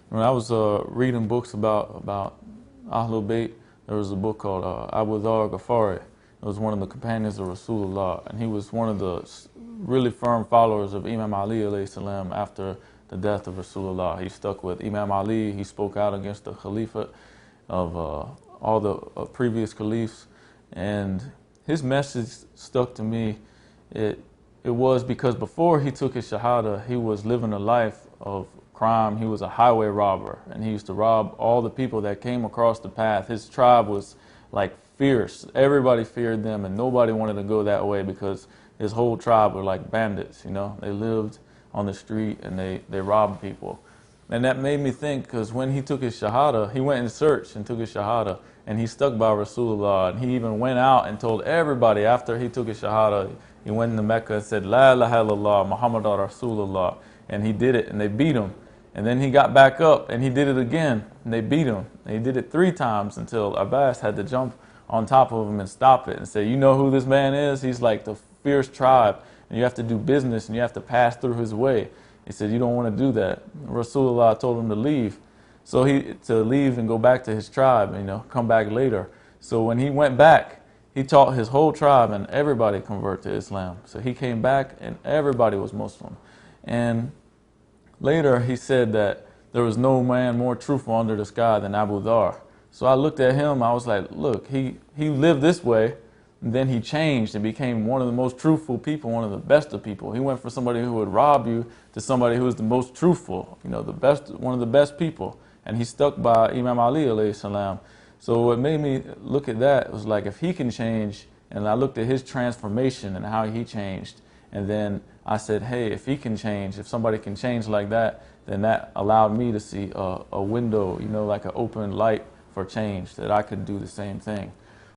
When I was reading books about Ahlul Bayt, there was a book called Abu Zar. It was one of the companions of Rasulullah, and he was one of the really firm followers of Imam Ali alayhi salam after the death of Rasulullah. He stuck with Imam Ali. He spoke out against the Khalifa of all the previous caliphs, and his message stuck to me. It was because before he took his shahada, he was living a life of crime. He was a highway robber, and he used to rob all the people that came across the path. His tribe was like fierce. Everybody feared them, and nobody wanted to go that way because his whole tribe were like bandits. You know, they lived on the street and they robbed people. And that made me think, because when he took his shahada, he went in search and took his shahada, and he stuck by Rasulullah. And he even went out and told everybody after he took his shahada, he went into Mecca and said, La ilaha illallah, Muhammadur Rasulullah. And he did it, and they beat him. And then he got back up, and he did it again, and they beat him. And he did it 3 times until Abbas had to jump on top of him and stop it and say, you know who this man is? He's like the fierce tribe, and you have to do business, and you have to pass through his way. He said, you don't want to do that. Rasulullah told him to leave. So to leave and go back to his tribe, you know, come back later. So when he went back, he taught his whole tribe, and everybody converted to Islam. So he came back, and everybody was Muslim. And later he said that there was no man more truthful under the sky than Abu Zar. So I looked at him, I was like, look, he lived this way, and then he changed and became one of the most truthful people, one of the best of people. He went from somebody who would rob you to somebody who was the most truthful, you know, the best, one of the best people. And he stuck by Imam Ali alayhi salam. So what made me look at that was like, if he can change, and I looked at his transformation and how he changed, and then I said, hey, if he can change, if somebody can change like that, then that allowed me to see a window, you know, like an open light for change, that I could do the same thing.